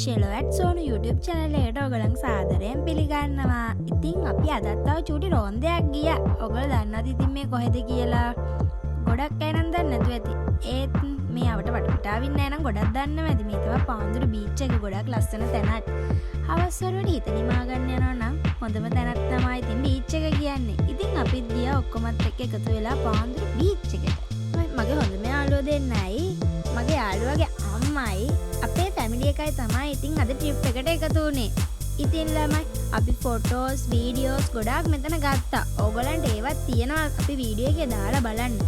ෂෙලෝ ඇට් සෝනු YouTube channel එකට ඔයගලන් සාදරයෙන් පිළිගන්නවා. ඉතින් අපි අදත් තව චූටි රෝන්දයක් ගියා. ඔයගොල්ලෝ දන්නවද ඉතින් මේ කොහෙද කියලා? ගොඩක් අය නම් දන්නේ නැතුව ඇති. ඒත් මේ අපිට වටපිටාවින් නෑ නම් ගොඩක් දන්නවා ඇති. මේ තමයි පාන්දුරු බීච් එක. ගොඩක් ලස්සන තැනක්. හවස් වරුවට හිත නිමා ගන්න යනවා නම් හොඳම තැනක් තමයි ඉතින් බීච් එක කියන්නේ. ඉතින් අපිත් ගියා ඔක්කොමත් එක්ක එකතු වෙලා පාන්දුරු බීච් එකට. මගේ හොඳම යාළුවෝ දෙන්නයි මගේ යාළුවාගේ අම්මයි අපේ ෆැමිලි එකයි තමයි ඉතින් අද ට්‍රිප් එකට එකතු වුණේ. ඉතින් ළමයි අපි ෆොටෝස් වීඩියෝස් ගොඩාක් මෙතන ගත්තා. ඕගොල්ලන්ට ඒවත් තියෙනවා අපි වීඩියෝ එකේ දාලා බලන්න.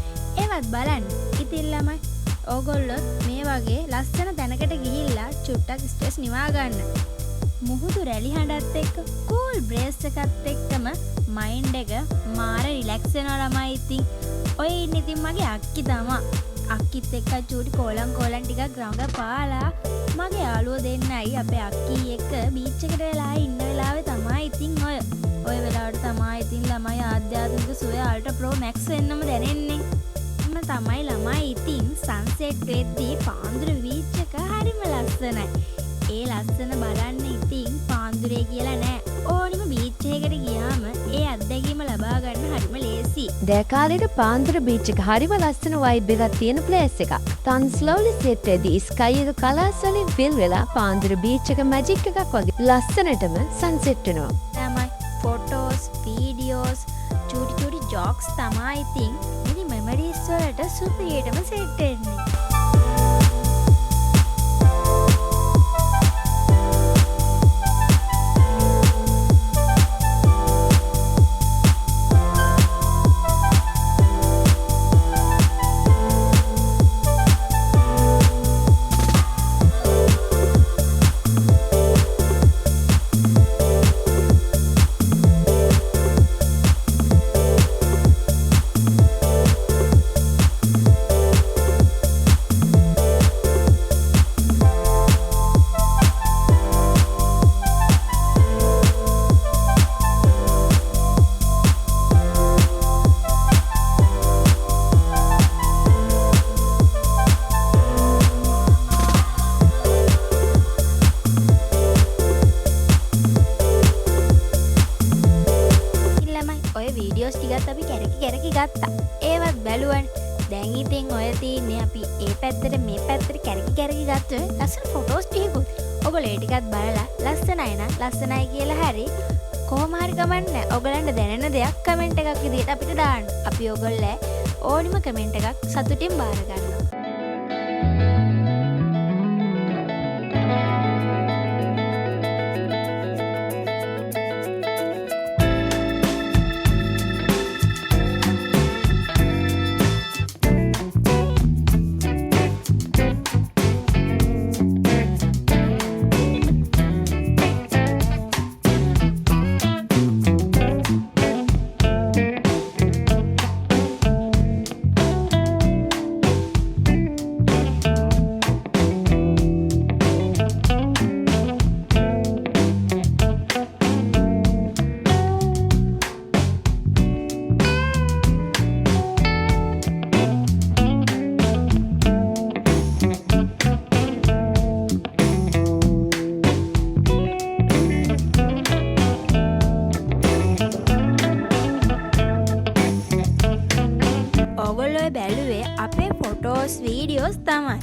ඒවත් බලන්න. ඉතින් ළමයි ඕගොල්ලෝ මේ වගේ ලස්සන තැනකට ගිහිල්ලා චුට්ටක් ස්ට්‍රෙස් නිවා ගන්න. මුහුදු රැලි හඬත් එක්ක කූල් බ්‍රේස් එකත් එක්කම මයින්ඩ් එක මාර රිලැක්ස් වෙනවා ළමයි. ඉතින් ඔය ඉන්නේ ඉතින් මගේ අක්කි තමයි. අක්කිත් එක්ක චූටි කෝලම් ටිකක් ග්‍රවුන්ඩ් එක පාලා මගේ යාළුවෝ දෙන්නයි අපේ අක්කි එක්ක බීච් එකට වෙලා ඉන්න වෙලාවේ තමයි ඉතින් ඔය වෙලාවට තමයි ඉතින් ළමයි ආධ්‍යාත්මික සුවය අල්ට්‍රා ප්‍රෝ මැක්ස් වෙන්නම දැනෙන්නේ. මම තමයි ළමයි ඉතින් සන්සෙට් වෙද්දී පාන්දුර බීච් එක හරිම ලස්සනයි. ඒ ලස්සන බලන්න ඉතින් පාන්දුරේ කියලා නෑ. ඕනිම බීච් එකකට ගියාම ඒ අත්දැකීම ලබා ගන්න හරිම ලේසි. දැකාලේට පාන්දුර බීච් එක හරිම ලස්සන වයිබ් එකක් තියෙන ප්ලේස් එකක්. Sun slowly set වෙද්දී ස්කයි එක කලර්ස් වලින් ෆිල් වෙලා පාන්දුර බීච් එක මැජික් එකක් වගේ ලස්සනටම සන්සෙට් වෙනවා. තමයි ෆොටෝස් වීඩියෝස් චූටි ජොක්ස් තමයි ඉතින් මිනි මෙමරිස් වලට සුපිරියටම සෙට් වෙන්නේ. වීඩියෝස් ටිකත් අපි කැරකි ගත්තා. ඒවත් බැලුවනේ. දැන් ඉතින් ඔය තියන්නේ අපි ඒ පැත්තට මේ පැත්තට කැරකි ගත්ත ලස්සන ෆොටෝස් ටිකකුත්. ඔයගොල්ලෝ ඒ ටිකත් බලලා ලස්සනයි නම් ලස්සනයි කියලා හරි කොහොම හරි කමන්නේ. ඔයගලන්ට දැනෙන දෙයක් කමෙන්ට් එකක් විදිහට අපිට දාන්න. අපි ඔයගොල්ලෝ ඕනිම කමෙන්ට් එකක් සතුටින් බාර ගන්නවා. ඔයගොල්ලෝ බැලුවේ අපේ ෆොටෝස් වීඩියෝස් තමයි.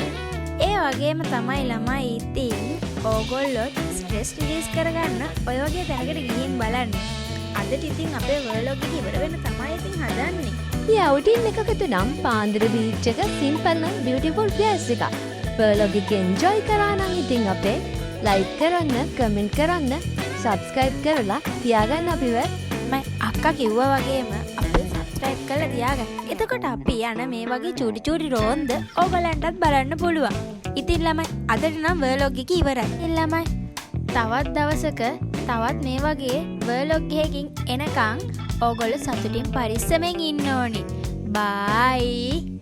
ඒ වගේම තමයි ළමයි ඉතින් ඔයගොල්ලෝ ස්ට්‍රෙස් රිලීස් කරගන්න ඔය වගේ තැනකට ගිහින් බලන්න. අදට ඉතින් අපේ වර්ලොග් එක ඉවර වෙන තමයි ඉතින් හදන්නේ. මේ අවුටින් එකකට නම් පාන්දුර බීච් එක සිම්පල් නම් බියුටිෆුල් ප්ලේස් එකක්. වර්ලොග් එක එන්ජොයි කරා නම් ඉතින් අපේ ලයික් කරන්න, කමෙන්ට් කරන්න, සබ්ස්ක්‍රයිබ් කරලා තියාගන්න අපිව. මම අක්කා කිව්වා වගේම සබ්ස්ක්‍රයිබ් කරලා තියාගන්න. එතකොට අපි යන මේ වගේ චූටි රෝන්ද ඔයගලන්ටත් බලන්න පුළුවන්. ඉතින් ළමයි අදට නම් වර්ලොග් එක ඉවරයි. ඉතින් ළමයි තවත් දවසක තවත් මේ වගේ වර්ලොග් එකකින් එනකන් ඔයගොල්ලෝ සතුටින් පරිස්සමෙන් ඉන්න ඕනි. බයි.